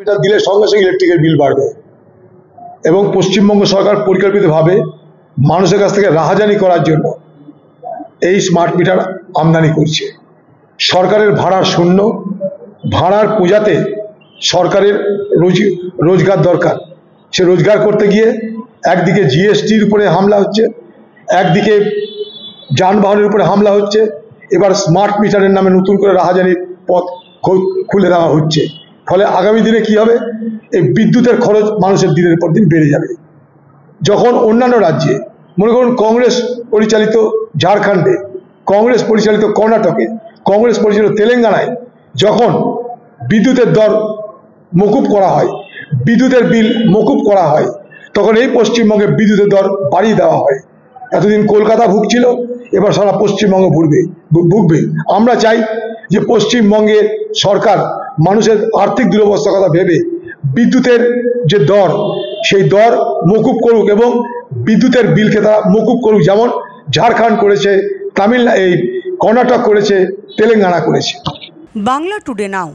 এটা দিলে সঙ্গে সঙ্গে ইলেকট্রিকের বিল বাড়বে এবং পশ্চিমবঙ্গ সরকার পরিকল্পিতভাবে মানুষের কাছ থেকে রাহাজানি করার জন্য এই স্মার্ট মিটার আমদানি করছে। সরকারের ভাড়া শূন্য, ভাড়ার পূজাতে সরকারের রোজগার দরকার। সে রোজগার করতে গিয়ে একদিকে জিএসটির উপরে হামলা হচ্ছে, একদিকে যানবাহনের উপরে হামলা হচ্ছে, এবার স্মার্ট মিটারের নামে নতুন করে রাহাজানির পথ খুলে দেওয়া হচ্ছে। ফলে আগামী দিনে কি হবে, এই বিদ্যুতের খরচ মানুষের দিনের পর দিন বেড়ে যাবে। যখন অন্যান্য রাজ্যে, মনে করুন কংগ্রেস পরিচালিত ঝাড়খণ্ডে, কংগ্রেস পরিচালিত কর্ণাটকে, কংগ্রেস পরিচালিত তেলেঙ্গানায় যখন বিদ্যুতের দর মকুব করা হয়, বিদ্যুতের বিল মকুব করা হয়, তখন এই পশ্চিমবঙ্গে বিদ্যুতের দর বাড়িয়ে দেওয়া হয়। এতদিন কলকাতা ভুগছিল, এবার সারা পশ্চিমবঙ্গ ভুগবে। আমরা চাই যে পশ্চিমবঙ্গের সরকার মানুষের আর্থিক দুরবস্থার কথা ভেবে বিদ্যুতের যে দর, সেই দর মকুব করুক এবং বিদ্যুতের বিলকে তারা মকুব করুক, যেমন ঝাড়খণ্ড করেছে, কর্ণাটক করেছে, তেলেঙ্গানা করেছে। বাংলা টুডে নাও।